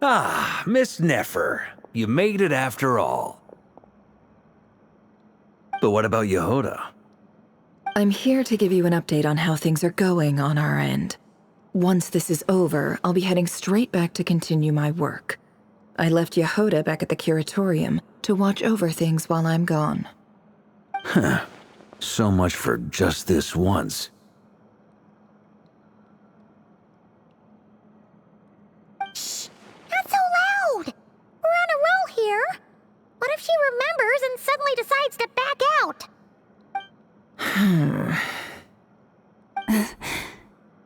Ah, Miss Nefer. You made it after all. But what about Yehoda? I'm here to give you an update on how things are going on our end. Once this is over, I'll be heading straight back to continue my work. I left Yehoda back at the curatorium to watch over things while I'm gone. Huh. So much for just this once. Shh! Not so loud! We're on a roll here. What if she remembers and suddenly decides to back out?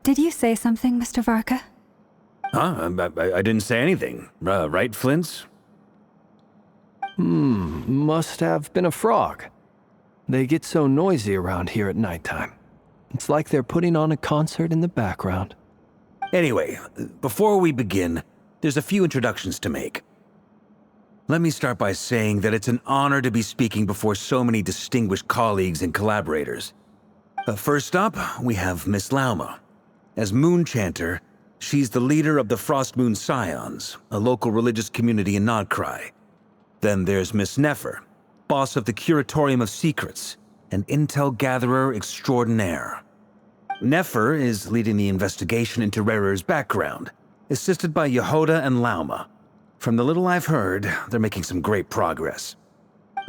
Did you say something, Mr. Varka? Huh? I didn't say anything. Right, Flint's? Must have been a frog. They get so noisy around here at nighttime. It's like they're putting on a concert in the background. Anyway, before we begin, there's a few introductions to make. Let me start by saying that it's an honor to be speaking before so many distinguished colleagues and collaborators. First up, we have Miss Lauma. As Moon Chanter, she's the leader of the Frost Moon Scions, a local religious community in Nodcry. Then there's Miss Nefer, boss of the Curatorium of Secrets, an intel gatherer extraordinaire. Nefer is leading the investigation into Rerer's background, assisted by Yehoda and Lauma. From the little I've heard, they're making some great progress.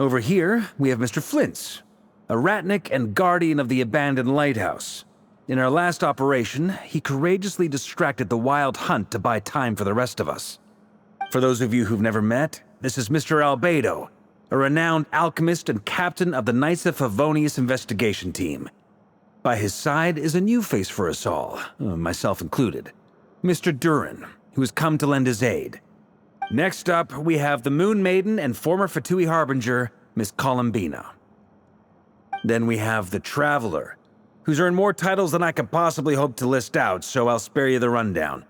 Over here, we have Mr. Flint's, a ratnik and guardian of the abandoned lighthouse. In our last operation, he courageously distracted the wild hunt to buy time for the rest of us. For those of you who've never met, this is Mr. Albedo, a renowned alchemist and captain of the Knights of Favonius investigation team. By his side is a new face for us all, myself included, Mr. Durin, who has come to lend his aid. Next up, we have the Moon Maiden and former Fatui Harbinger, Miss Columbina. Then we have the Traveler, who's earned more titles than I could possibly hope to list out, so I'll spare you the rundown.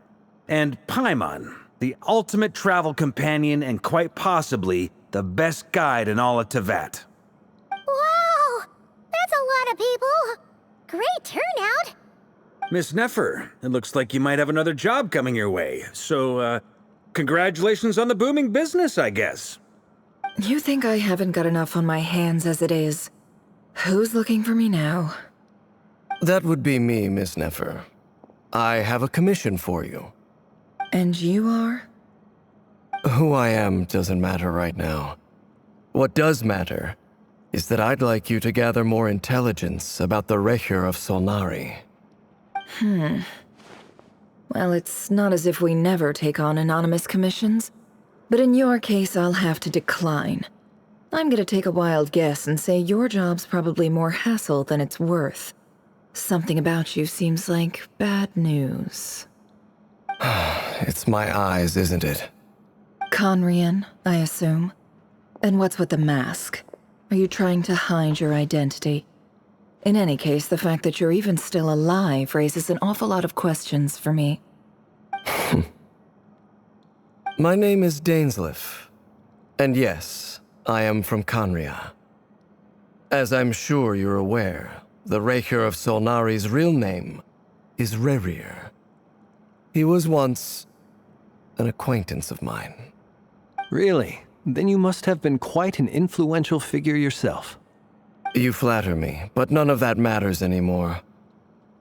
And Paimon, the ultimate travel companion and quite possibly the best guide in all of Tevat. Wow! That's a lot of people! Great turnout! Miss Nefer, it looks like you might have another job coming your way, so, congratulations on the booming business, I guess. You think I haven't got enough on my hands as it is? Who's looking for me now? That would be me, Miss Nefer. I have a commission for you. And you are? Who I am doesn't matter right now. What does matter is that I'd like you to gather more intelligence about the Recher of Solnari. Well, it's not as if we never take on anonymous commissions. But in your case, I'll have to decline. I'm gonna take a wild guess and say your job's probably more hassle than it's worth. Something about you seems like bad news. It's my eyes, isn't it? Conrian, I assume. And what's with the mask? Are you trying to hide your identity? In any case, the fact that you're even still alive raises an awful lot of questions for me. My name is Dainsleif. And yes, I am from Conria. As I'm sure you're aware, the Recher of Solnari's real name is Rerir. He was once an acquaintance of mine. Really? Then you must have been quite an influential figure yourself. You flatter me, but none of that matters anymore.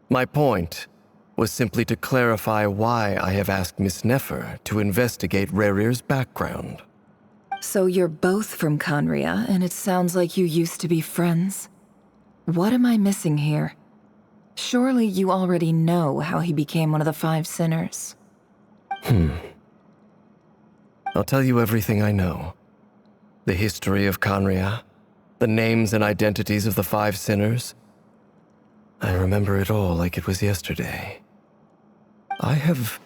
My point was simply to clarify why I have asked Miss Nefer to investigate Rerir's background. So you're both from Conria, and it sounds like you used to be friends? What am I missing here? Surely you already know how he became one of the Five Sinners. I'll tell you everything I know. The history of Conria, the names and identities of the Five Sinners. I remember it all like it was yesterday. I have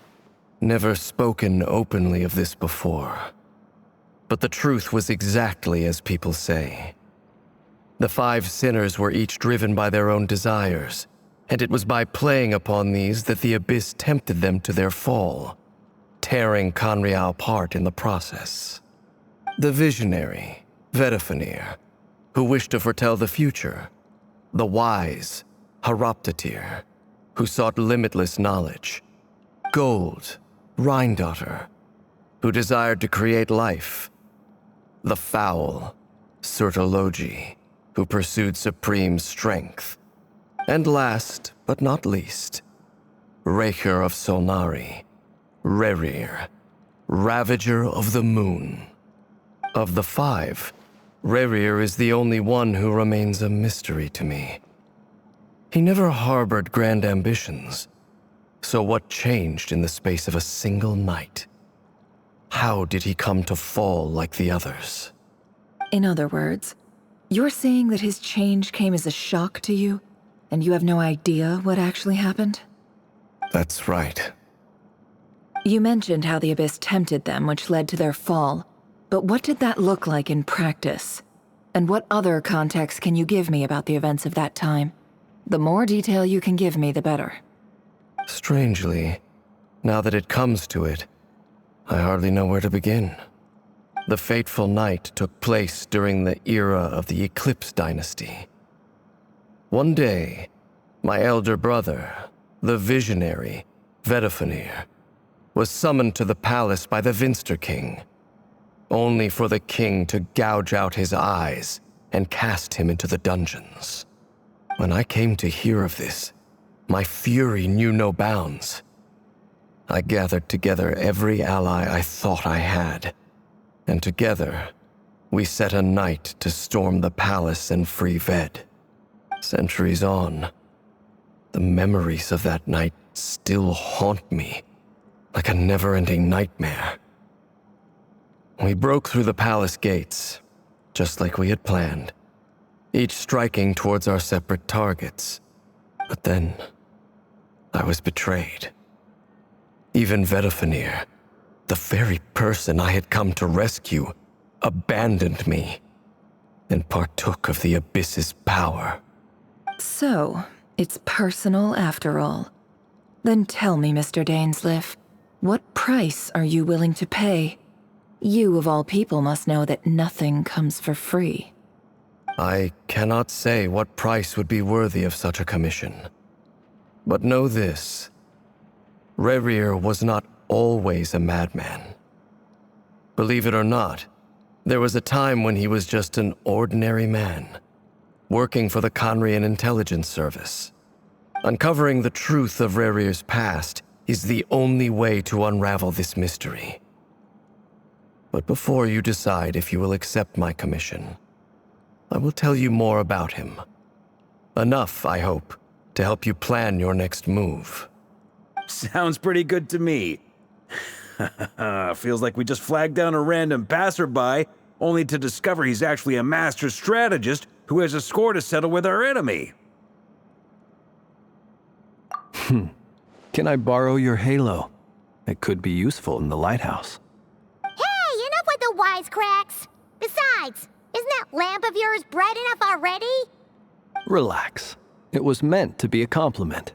never spoken openly of this before, but the truth was exactly as people say. The Five Sinners were each driven by their own desires, and it was by playing upon these that the Abyss tempted them to their fall, tearing Conria apart in the process. The visionary, Vedafinir, who wished to foretell the future, the wise Horoptatir, who sought limitless knowledge. Gold, Rhine-daughter, who desired to create life. The foul Sertologi, who pursued supreme strength. And last, but not least, Raker of Solnari, Rerir, Ravager of the Moon. Of the five, Rerir is the only one who remains a mystery to me. He never harbored grand ambitions, so what changed in the space of a single night? How did he come to fall like the others? In other words, you're saying that his change came as a shock to you, and you have no idea what actually happened? That's right. You mentioned how the Abyss tempted them, which led to their fall. But what did that look like in practice? And what other context can you give me about the events of that time? The more detail you can give me, the better. Strangely, now that it comes to it, I hardly know where to begin. The fateful night took place during the era of the Eclipse Dynasty. One day, my elder brother, the visionary, Vedafenir, was summoned to the palace by the Vinster King, only for the king to gouge out his eyes and cast him into the dungeons. When I came to hear of this, my fury knew no bounds. I gathered together every ally I thought I had, and together, we set a night to storm the palace and free Ved. Centuries on, the memories of that night still haunt me like a never-ending nightmare. We broke through the palace gates, just like we had planned, each striking towards our separate targets. But then, I was betrayed. Even Vedafenir, the very person I had come to rescue, abandoned me and partook of the Abyss's power. So, it's personal after all. Then tell me, Mr. Dainsleif, what price are you willing to pay? You, of all people, must know that nothing comes for free. I cannot say what price would be worthy of such a commission. But know this. Rerir was not always a madman. Believe it or not, there was a time when he was just an ordinary man, working for the Conrian Intelligence Service. Uncovering the truth of Rerir's past is the only way to unravel this mystery. But before you decide if you will accept my commission, I will tell you more about him. Enough, I hope, to help you plan your next move. Sounds pretty good to me. Feels like we just flagged down a random passerby, only to discover he's actually a master strategist who has a score to settle with our enemy. Can I borrow your halo? It could be useful in the lighthouse. Hey, enough with the wisecracks! Besides, isn't that lamp of yours bright enough already? Relax. It was meant to be a compliment.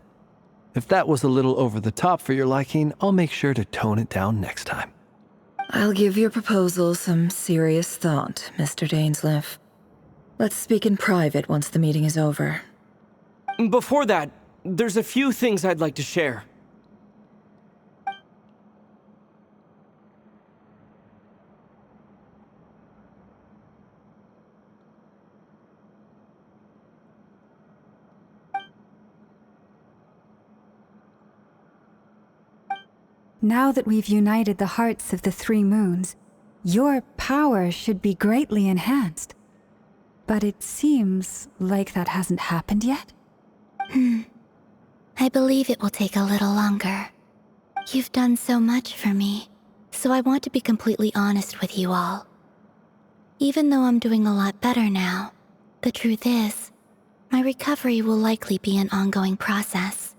If that was a little over the top for your liking, I'll make sure to tone it down next time. I'll give your proposal some serious thought, Mr. Dainsleif. Let's speak in private once the meeting is over. Before that, there's a few things I'd like to share. Now that we've united the hearts of the three moons, your power should be greatly enhanced. But it seems like that hasn't happened yet? I believe it will take a little longer. You've done so much for me, so I want to be completely honest with you all. Even though I'm doing a lot better now, the truth is, my recovery will likely be an ongoing process.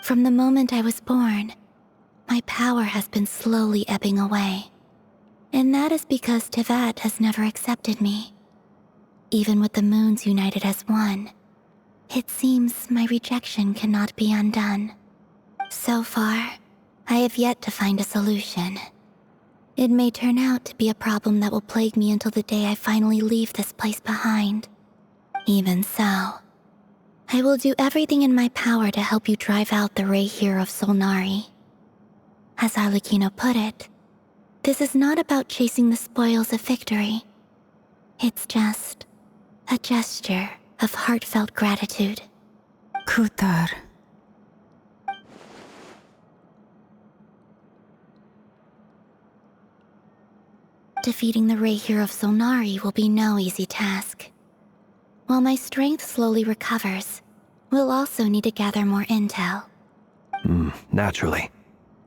From the moment I was born, my power has been slowly ebbing away. And that is because Tevat has never accepted me. Even with the moons united as one, it seems my rejection cannot be undone. So far, I have yet to find a solution. It may turn out to be a problem that will plague me until the day I finally leave this place behind. Even so, I will do everything in my power to help you drive out the Ray here of Solnari. As Arlecchino put it, this is not about chasing the spoils of victory. It's just a gesture of heartfelt gratitude. Kutar. Defeating the Ray here of Solnari will be no easy task. While my strength slowly recovers, we'll also need to gather more intel. Naturally.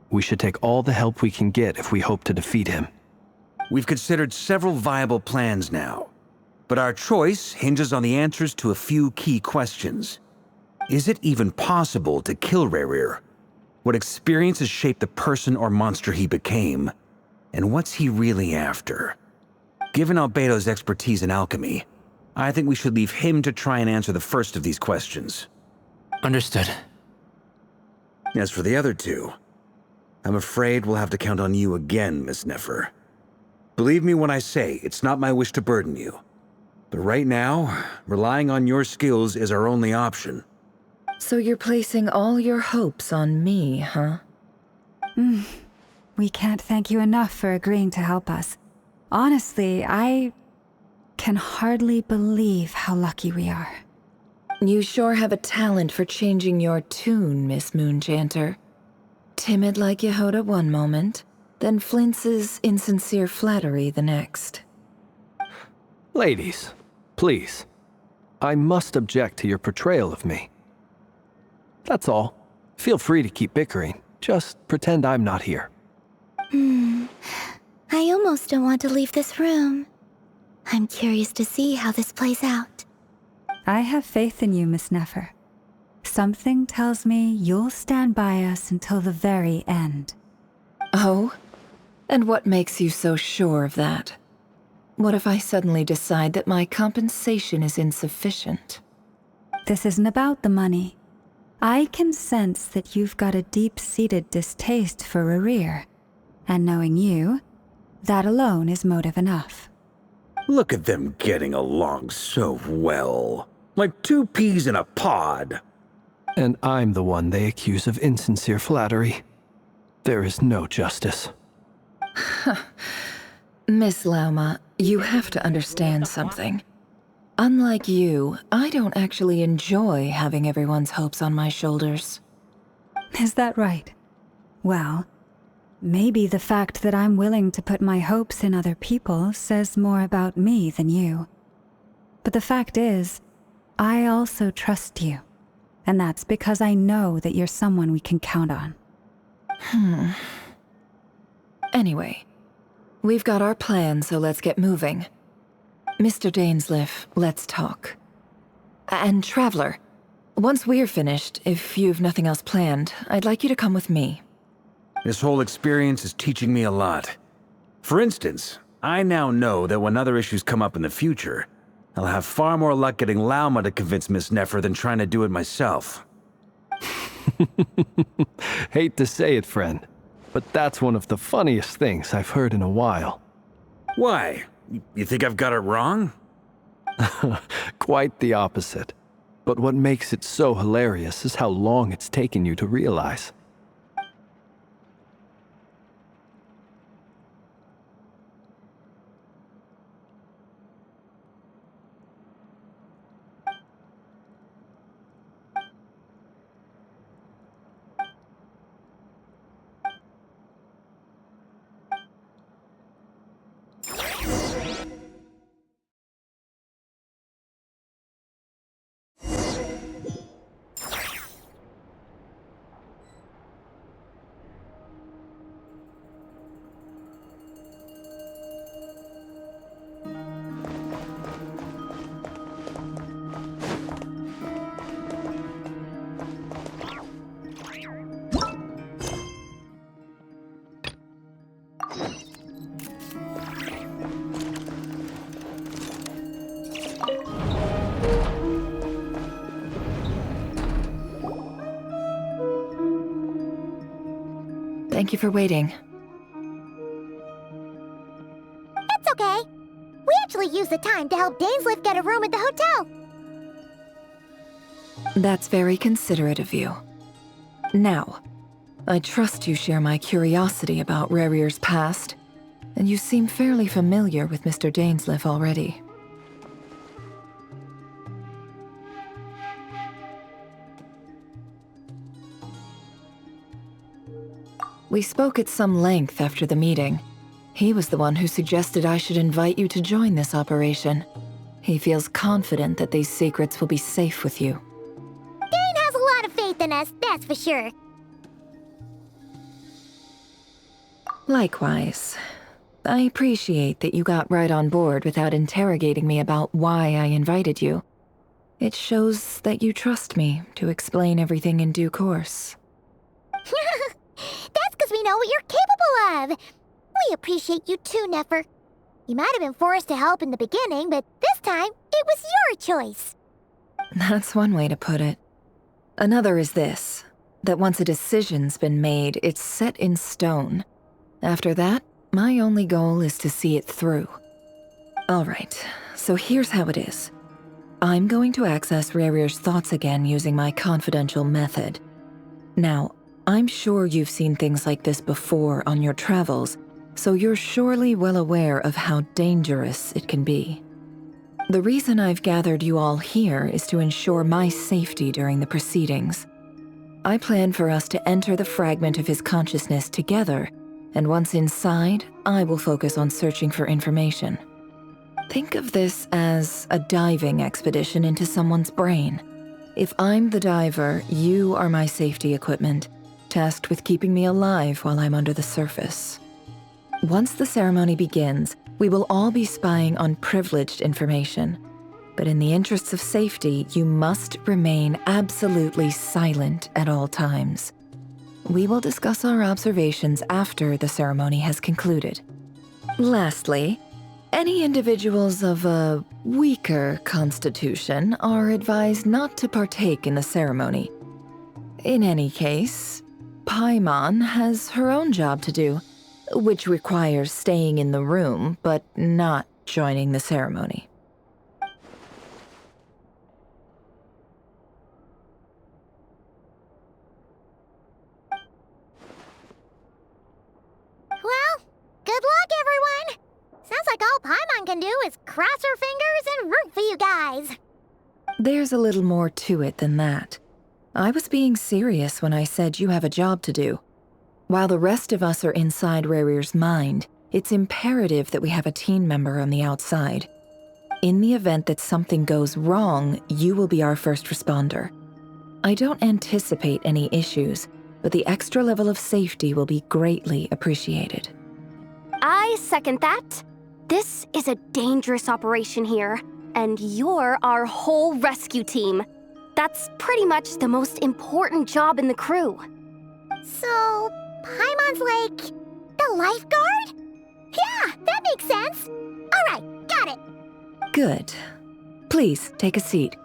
We should take all the help we can get if we hope to defeat him. We've considered several viable plans now, but our choice hinges on the answers to a few key questions. Is it even possible to kill Rerir? What experiences shaped the person or monster he became? And what's he really after? Given Albedo's expertise in alchemy, I think we should leave him to try and answer the first of these questions. Understood. As for the other two, I'm afraid we'll have to count on you again, Miss Nefer. Believe me when I say it's not my wish to burden you. But right now, relying on your skills is our only option. So you're placing all your hopes on me, huh? We can't thank you enough for agreeing to help us. Honestly, I can hardly believe how lucky we are. You sure have a talent for changing your tune, Miss Moonchanter. Timid like Yehoda one moment, then flinches insincere flattery the next. Ladies, please. I must object to your portrayal of me. That's all. Feel free to keep bickering. Just pretend I'm not here. I almost don't want to leave this room. I'm curious to see how this plays out. I have faith in you, Miss Nefer. Something tells me you'll stand by us until the very end. Oh? And what makes you so sure of that? What if I suddenly decide that my compensation is insufficient? This isn't about the money. I can sense that you've got a deep-seated distaste for Rerir. And knowing you, that alone is motive enough. Look at them getting along so well. Like two peas in a pod. And I'm the one they accuse of insincere flattery. There is no justice. Miss Lauma, you have to understand something. Unlike you, I don't actually enjoy having everyone's hopes on my shoulders. Is that right? Well, maybe the fact that I'm willing to put my hopes in other people says more about me than you. But the fact is, I also trust you. And that's because I know that you're someone we can count on. Anyway, we've got our plan, so let's get moving. Mr. Dainsleif, let's talk. And Traveler, once we're finished, if you've nothing else planned, I'd like you to come with me. This whole experience is teaching me a lot. For instance, I now know that when other issues come up in the future, I'll have far more luck getting Lauma to convince Miss Nefer than trying to do it myself. Hate to say it, friend, but that's one of the funniest things I've heard in a while. Why? You think I've got it wrong? Quite the opposite. But what makes it so hilarious is how long it's taken you to realize. Thank you for waiting. It's okay. We actually used the time to help Dainsleif get a room at the hotel. That's very considerate of you. Now, I trust you share my curiosity about Rarier's past, and you seem fairly familiar with Mr. Dainsleif already. We spoke at some length after the meeting. He was the one who suggested I should invite you to join this operation. He feels confident that these secrets will be safe with you. Dane has a lot of faith in us, that's for sure. Likewise. I appreciate that you got right on board without interrogating me about why I invited you. It shows that you trust me to explain everything in due course. That's because we know what you're capable of. We appreciate you too, Nefer. You might have been forced to help in the beginning, but this time, it was your choice. That's one way to put it. Another is this, that once a decision's been made, it's set in stone. After that, my only goal is to see it through. Alright, so here's how it is. I'm going to access Rarier's thoughts again using my confidential method. Now, I'm sure you've seen things like this before on your travels, so you're surely well aware of how dangerous it can be. The reason I've gathered you all here is to ensure my safety during the proceedings. I plan for us to enter the fragment of his consciousness together, and once inside, I will focus on searching for information. Think of this as a diving expedition into someone's brain. If I'm the diver, you are my safety equipment, tasked with keeping me alive while I'm under the surface. Once the ceremony begins, we will all be spying on privileged information. But in the interests of safety, you must remain absolutely silent at all times. We will discuss our observations after the ceremony has concluded. Lastly, any individuals of a weaker constitution are advised not to partake in the ceremony. In any case, Paimon has her own job to do, which requires staying in the room but not joining the ceremony. Well, good luck, everyone. Sounds like all Paimon can do is cross her fingers and root for you guys. There's a little more to it than that. I was being serious when I said you have a job to do. While the rest of us are inside Rarier's mind, it's imperative that we have a team member on the outside. In the event that something goes wrong, you will be our first responder. I don't anticipate any issues, but the extra level of safety will be greatly appreciated. I second that. This is a dangerous operation here, and you're our whole rescue team. That's pretty much the most important job in the crew. So, Paimon's like the lifeguard? Yeah, that makes sense. All right, got it. Good. Please, take a seat.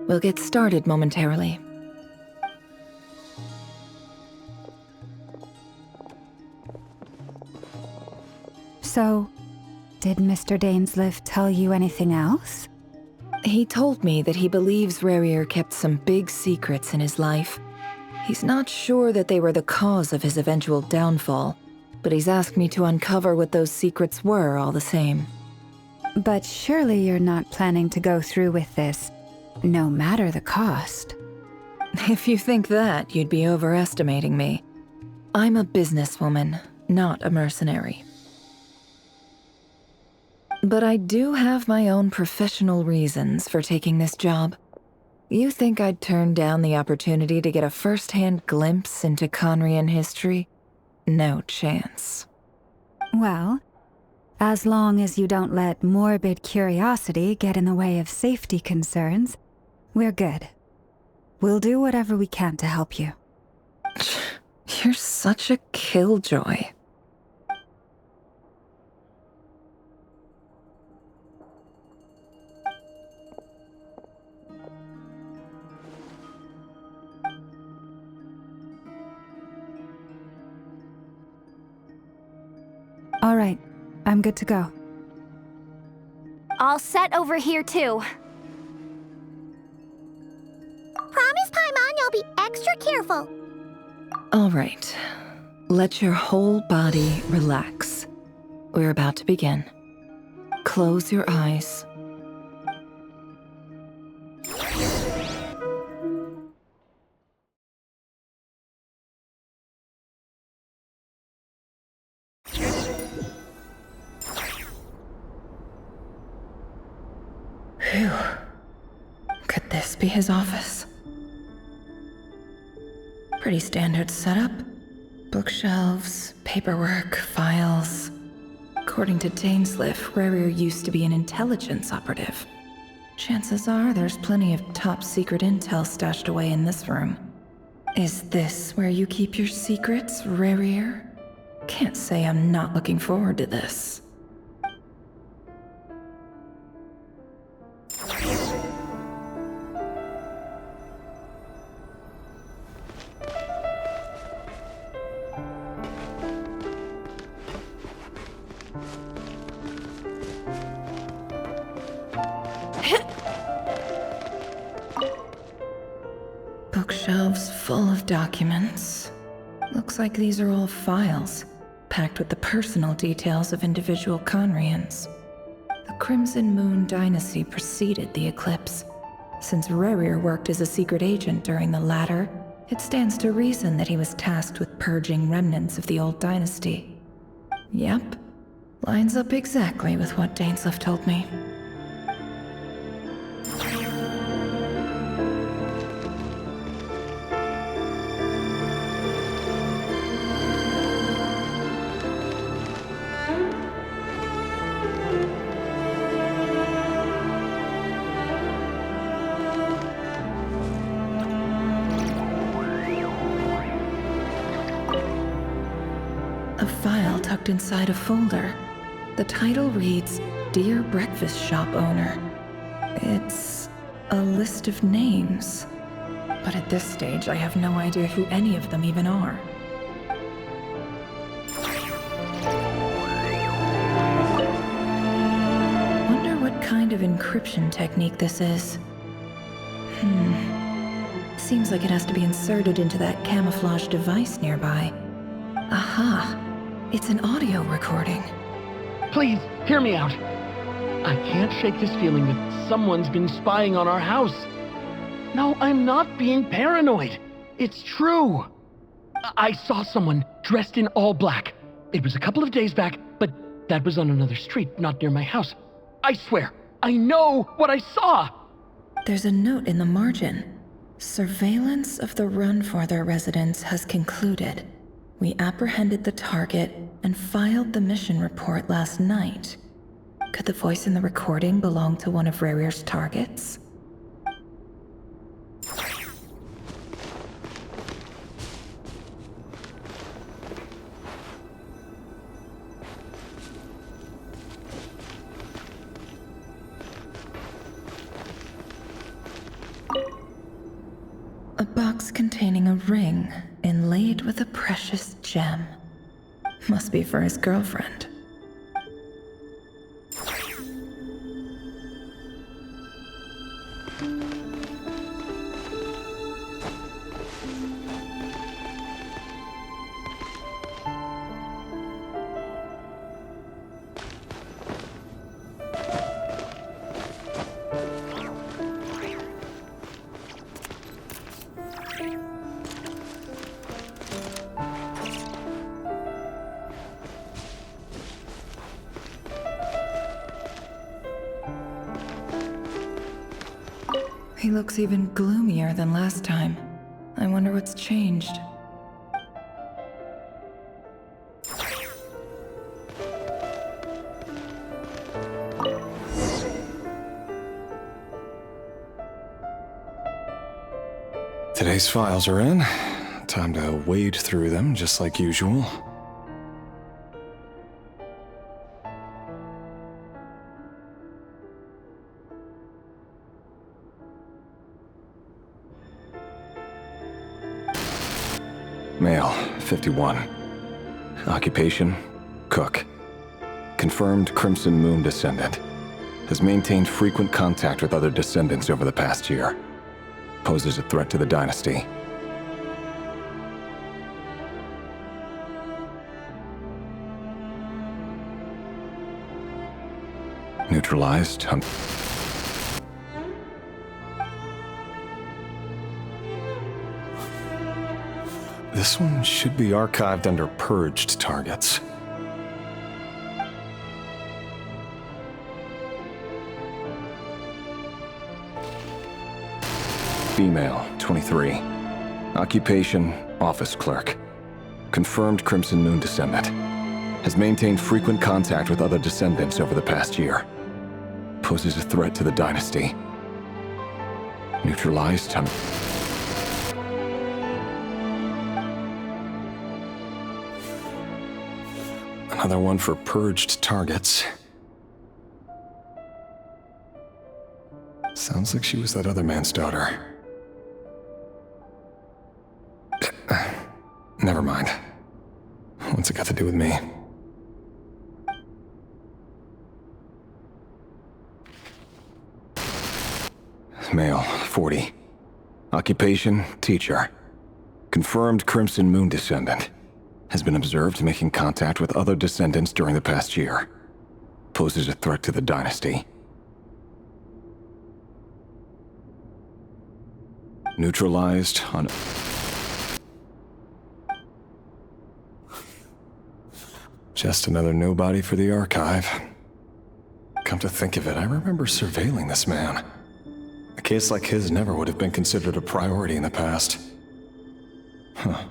We'll get started momentarily. So, did Mr. Dainsleif tell you anything else? He told me that he believes Rarier kept some big secrets in his life. He's not sure that they were the cause of his eventual downfall, but he's asked me to uncover what those secrets were all the same. But surely you're not planning to go through with this, no matter the cost. If you think that, you'd be overestimating me. I'm a businesswoman, not a mercenary. But I do have my own professional reasons for taking this job. You think I'd turn down the opportunity to get a first-hand glimpse into Conrian history? No chance. Well, as long as you don't let morbid curiosity get in the way of safety concerns, we're good. We'll do whatever we can to help you. You're such a killjoy. All right, I'm good to go. All set over here too. Promise wonderful. All right. Let your whole body relax. We're about to begin. Close your eyes. Phew. Could this be his office? Pretty standard setup. Bookshelves, paperwork, files. According to Dainsliff, Rarier used to be an intelligence operative. Chances are there's plenty of top secret intel stashed away in this room. Is this where you keep your secrets, Rarier? Can't say I'm not looking forward to this. Bookshelves full of documents. Looks like these are all files, packed with the personal details of individual Conrians. The Crimson Moon dynasty preceded the eclipse. Since Rarier worked as a secret agent during the latter, it stands to reason that he was tasked with purging remnants of the old dynasty. Yep, lines up exactly with what Dainsliff told me. A file tucked inside a folder. The title reads, Dear Breakfast Shop Owner. It's a list of names. But at this stage, I have no idea who any of them even are. Wonder what kind of encryption technique this is. Seems like it has to be inserted into that camouflage device nearby. Aha! It's an audio recording. Please, hear me out. I can't shake this feeling that someone's been spying on our house. No, I'm not being paranoid. It's true. I saw someone dressed in all black. It was a couple of days back, but that was on another street, not near my house. I swear, I know what I saw! There's a note in the margin. Surveillance of the Runforther residence has concluded. We apprehended the target and filed the mission report last night. Could the voice in the recording belong to one of Rarier's targets? A box containing a ring inlaid with a precious gem. Must be for his girlfriend. He looks even gloomier than last time. I wonder what's changed. Today's files are in. Time to wade through them, just like usual. Male, 51. Occupation, cook. Confirmed Crimson Moon descendant. Has maintained frequent contact with other descendants over the past year. Poses a threat to the dynasty. Neutralized. This one should be archived under purged targets. Female, 23. Occupation, office clerk. Confirmed Crimson Moon descendant. Has maintained frequent contact with other descendants over the past year. Poses a threat to the dynasty. Neutralized. Another one for purged targets. Sounds like she was that other man's daughter. Never mind. What's it got to do with me? Male, 40. Occupation, teacher. Confirmed Crimson Moon descendant. Has been observed making contact with other descendants during the past year. Poses a threat to the dynasty. Neutralized on... Just another nobody for the archive. Come to think of it, I remember surveilling this man. A case like his never would have been considered a priority in the past. Huh.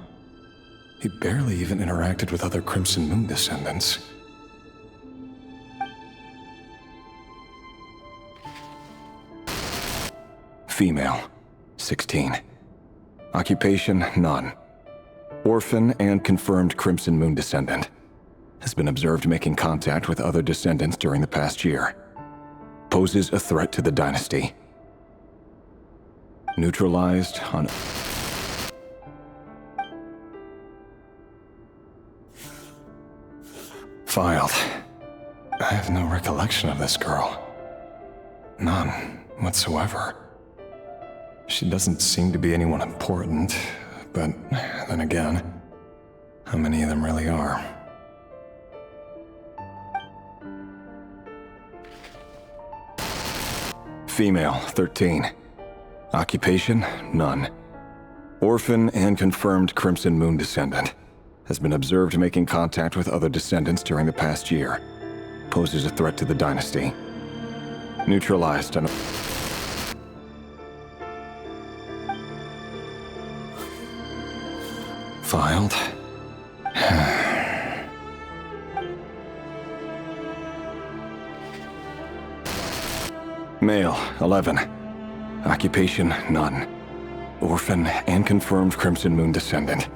He barely even interacted with other Crimson Moon descendants. Female, 16. Occupation, none. Orphan and confirmed Crimson Moon descendant. Has been observed making contact with other descendants during the past year. Poses a threat to the dynasty. Neutralized on... Filed. I have no recollection of this girl. None whatsoever. She doesn't seem to be anyone important, but then again, how many of them really are? Female, 13. Occupation, none. Orphan and confirmed Crimson Moon descendant. Has been observed making contact with other descendants during the past year. Poses a threat to the dynasty. Neutralized on... Filed. Male, 11. Occupation, none. Orphan and confirmed Crimson Moon descendant.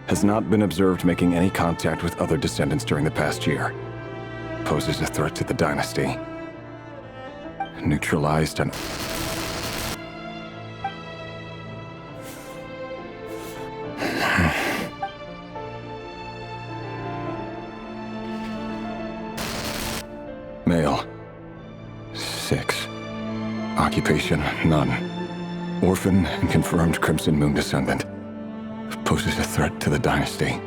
Has not been observed making any contact with other descendants during the past year. Poses a threat to the dynasty. Neutralized on... Male, 6. Occupation, none. Orphan and confirmed Crimson Moon descendant. Poses a threat to the dynasty.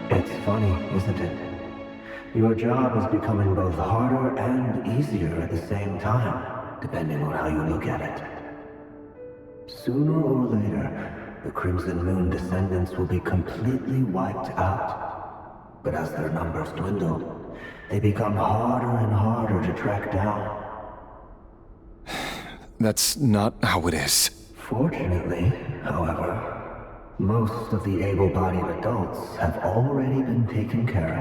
It's funny, isn't it? Your job is becoming both harder and easier at the same time, depending on how you look at it. Sooner or later, the Crimson Moon descendants will be completely wiped out. But as their numbers dwindle, they become harder and harder to track down. That's not how it is. Fortunately, however, most of the able-bodied adults have already been taken care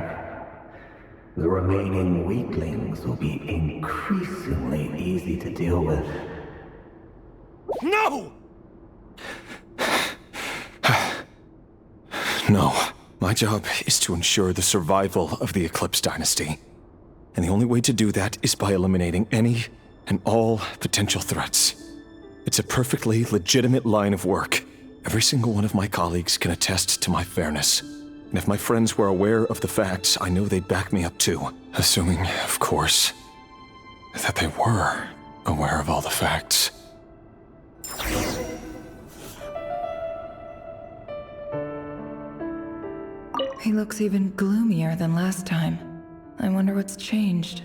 of. The remaining weaklings will be increasingly easy to deal with. No! No. My job is to ensure the survival of the Eclipse Dynasty. And the only way to do that is by eliminating any and all potential threats. It's a perfectly legitimate line of work. Every single one of my colleagues can attest to my fairness. And if my friends were aware of the facts, I know they'd back me up too. Assuming, of course, that they were aware of all the facts. He looks even gloomier than last time. I wonder what's changed.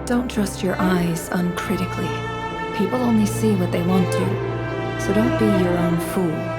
Don't trust your eyes uncritically. People only see what they want to, so don't be your own fool.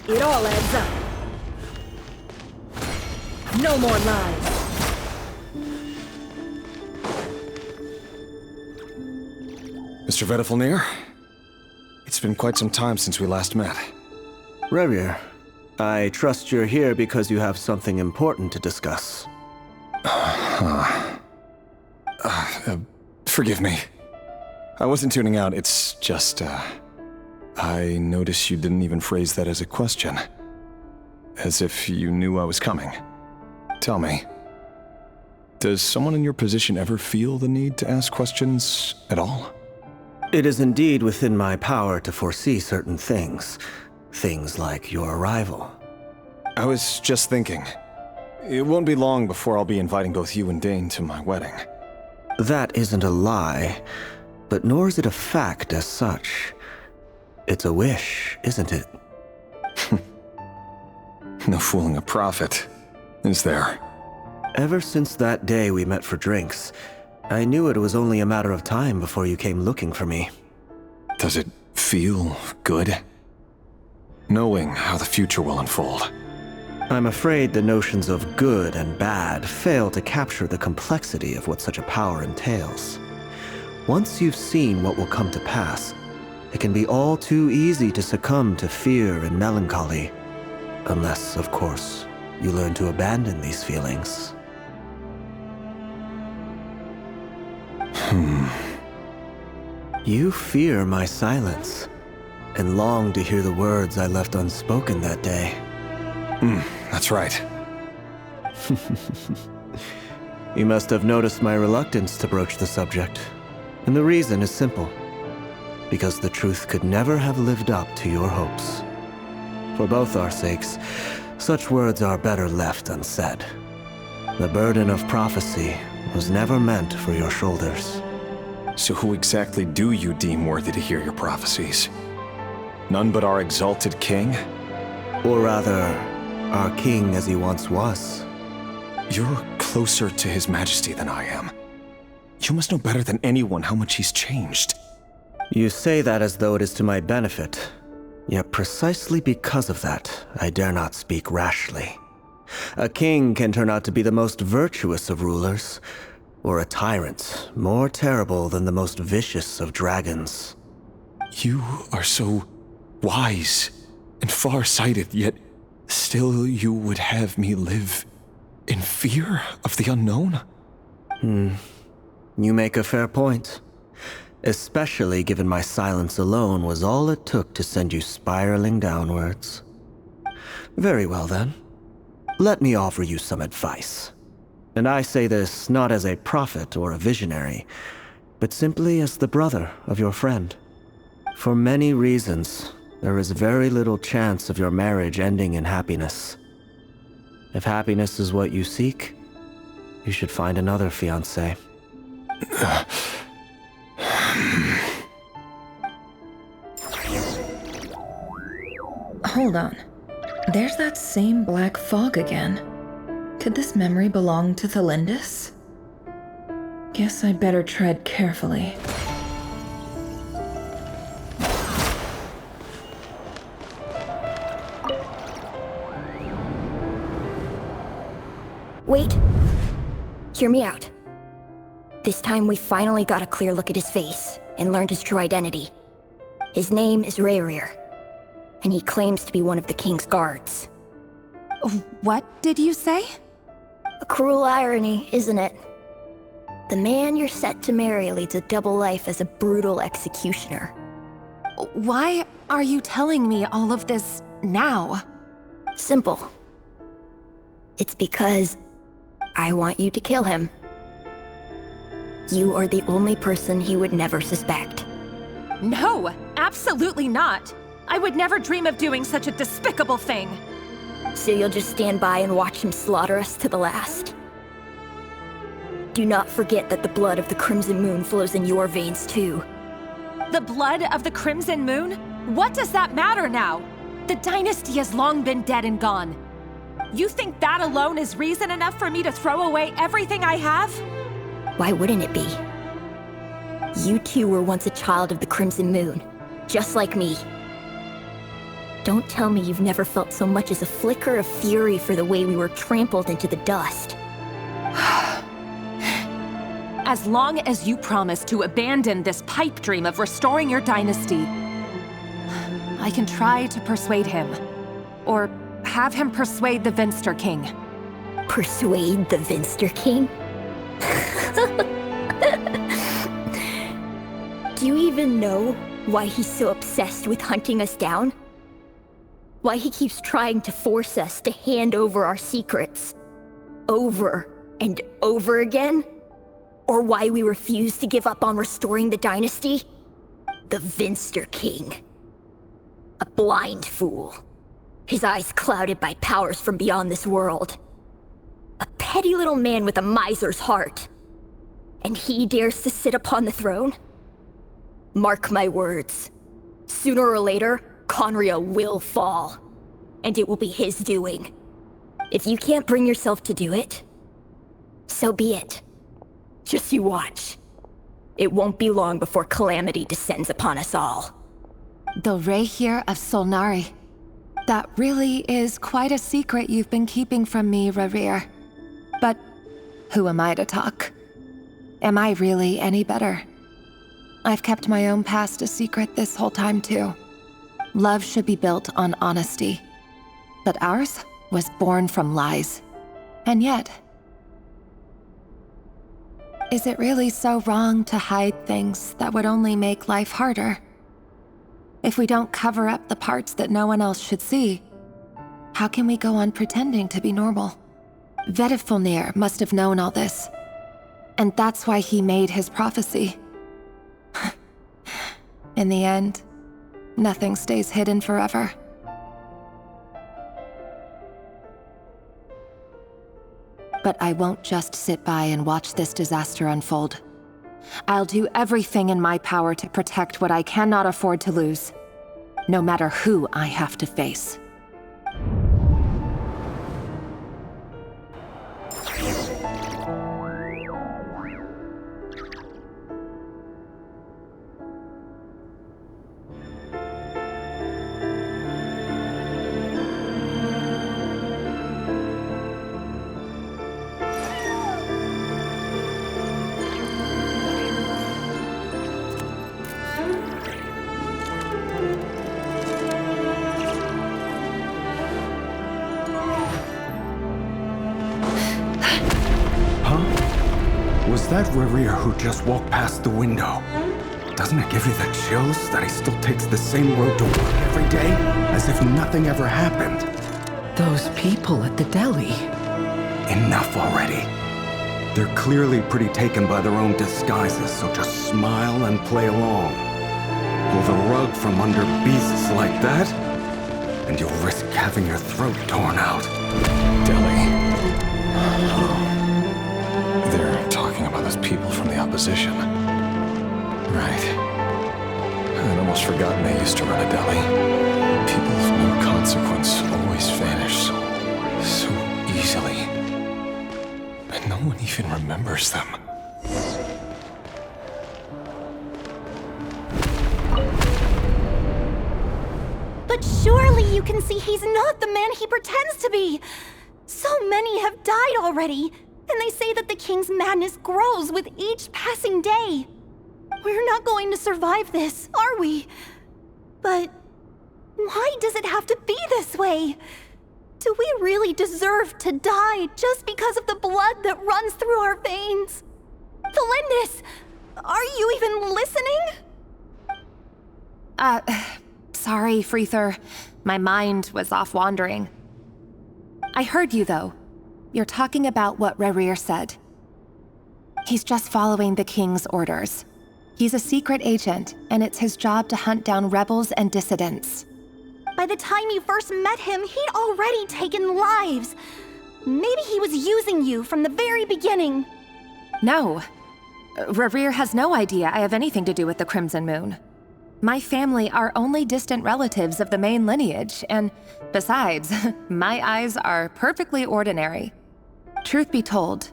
It all adds up. No more lies. Mr. Vedifalnir, it's been quite some time since we last met. Revier, I trust you're here because you have something important to discuss. Forgive me. I wasn't tuning out, it's just, I noticed you didn't even phrase that as a question. As if you knew I was coming. Tell me, does someone in your position ever feel the need to ask questions at all? It is indeed within my power to foresee certain things. Things like your arrival. I was just thinking, it won't be long before I'll be inviting both you and Dane to my wedding. That isn't a lie, but nor is it a fact as such. It's a wish, isn't it? No fooling a prophet, is there? Ever since that day we met for drinks, I knew it was only a matter of time before you came looking for me. Does it feel good? Knowing how the future will unfold. I'm afraid the notions of good and bad fail to capture the complexity of what such a power entails. Once you've seen what will come to pass, it can be all too easy to succumb to fear and melancholy. Unless, of course, you learn to abandon these feelings. You fear my silence, and long to hear the words I left unspoken that day. That's right. You must have noticed my reluctance to broach the subject. And the reason is simple. Because the truth could never have lived up to your hopes. For both our sakes, such words are better left unsaid. The burden of prophecy was never meant for your shoulders. So who exactly do you deem worthy to hear your prophecies? None but our exalted king? Or rather, our king as he once was. You're closer to his majesty than I am. You must know better than anyone how much he's changed. You say that as though it is to my benefit. Yet precisely because of that, I dare not speak rashly. A king can turn out to be the most virtuous of rulers, or a tyrant more terrible than the most vicious of dragons. You are so wise and far-sighted, yet still you would have me live in fear of the unknown? You make a fair point. Especially given my silence alone was all it took to send you spiraling downwards. Very well then. Let me offer you some advice. And I say this not as a prophet or a visionary, but simply as the brother of your friend. For many reasons, there is very little chance of your marriage ending in happiness. If happiness is what you seek, you should find another fiancé. Hold on. There's that same black fog again. Could this memory belong to Thelindis? Guess I better tread carefully. Wait. Hear me out. This time we finally got a clear look at his face and learned his true identity. His name is Rayrir, and he claims to be one of the king's guards. What did you say? A cruel irony, isn't it? The man you're set to marry leads a double life as a brutal executioner. Why are you telling me all of this now? Simple. It's because I want you to kill him. You are the only person he would never suspect. No, absolutely not. I would never dream of doing such a despicable thing. So you'll just stand by and watch him slaughter us to the last? Do not forget that the blood of the Crimson Moon flows in your veins too. The blood of the Crimson Moon? What does that matter now? The dynasty has long been dead and gone. You think that alone is reason enough for me to throw away everything I have? Why wouldn't it be? You two were once a child of the Crimson Moon, just like me. Don't tell me you've never felt so much as a flicker of fury for the way we were trampled into the dust. As long as you promise to abandon this pipe dream of restoring your dynasty, I can try to persuade him. Or have him persuade the Vinster King. Persuade the Vinster King? Do you even know why he's so obsessed with hunting us down? Why he keeps trying to force us to hand over our secrets? Over and over again? Or why we refuse to give up on restoring the dynasty? The Vinster King. A blind fool. His eyes clouded by powers from beyond this world. A petty little man with a miser's heart. And he dares to sit upon the throne? Mark my words. Sooner or later, Conria will fall. And it will be his doing. If you can't bring yourself to do it, so be it. Just you watch. It won't be long before calamity descends upon us all. The Rayrir of Solnari. That really is quite a secret you've been keeping from me, Rayrir. But who am I to talk? Am I really any better? I've kept my own past a secret this whole time, too. Love should be built on honesty. But ours was born from lies. And yet, is it really so wrong to hide things that would only make life harder? If we don't cover up the parts that no one else should see, how can we go on pretending to be normal? Vedifulnir must have known all this. And that's why he made his prophecy. In the end, nothing stays hidden forever. But I won't just sit by and watch this disaster unfold. I'll do everything in my power to protect what I cannot afford to lose, no matter who I have to face. that Rerir who just walked past the window? Doesn't it give you the chills that he still takes the same road to work every day, as if nothing ever happened? Those people at the deli. Enough already. They're clearly pretty taken by their own disguises, so just smile and play along. Pull the rug from under beasts like that, and you'll risk having your throat torn out. Deli. They're talking about those people from the opposition. Right. I'd almost forgotten they used to run a deli. People of no consequence always vanish so easily. And no one even remembers them. But surely you can see he's not the man he pretends to be! So many have died already, and they say that the king's madness grows with each passing day. We're not going to survive this, are we? But why does it have to be this way? Do we really deserve to die just because of the blood that runs through our veins? Felindis, are you even listening? Sorry, Freether. My mind was off wandering. I heard you, though. You're talking about what Rerir said. He's just following the king's orders. He's a secret agent, and it's his job to hunt down rebels and dissidents. By the time you first met him, he'd already taken lives. Maybe he was using you from the very beginning. No. Rerir has no idea I have anything to do with the Crimson Moon. My family are only distant relatives of the main lineage, and besides, my eyes are perfectly ordinary. Truth be told,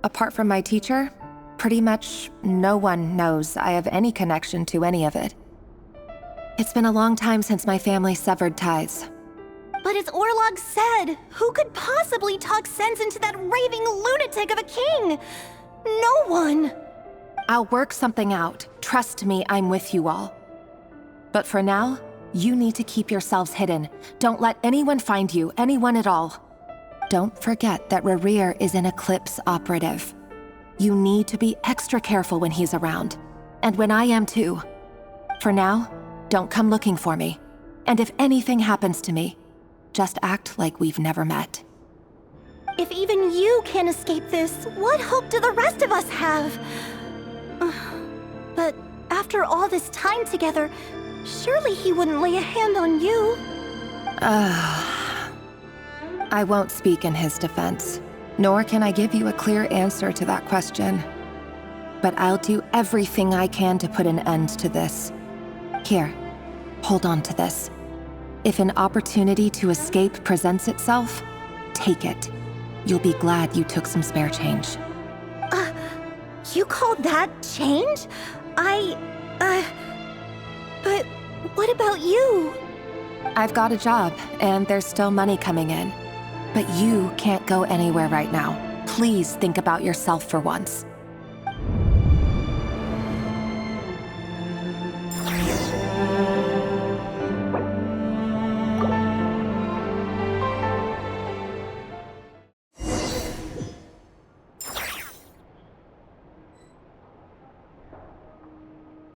apart from my teacher, pretty much no one knows I have any connection to any of it. It's been a long time since my family severed ties. But as Orlog said, who could possibly talk sense into that raving lunatic of a king? No one! I'll work something out. Trust me, I'm with you all. But for now, you need to keep yourselves hidden. Don't let anyone find you, anyone at all. Don't forget that Rerir is an Eclipse operative. You need to be extra careful when he's around. And when I am too. For now, don't come looking for me. And if anything happens to me, just act like we've never met. If even you can't escape this, what hope do the rest of us have? But after all this time together, surely he wouldn't lay a hand on you. I won't speak in his defense, nor can I give you a clear answer to that question. But I'll do everything I can to put an end to this. Here, hold on to this. If an opportunity to escape presents itself, take it. You'll be glad you took some spare change. You call that change? But what about you? I've got a job, and there's still money coming in. But you can't go anywhere right now. Please think about yourself for once.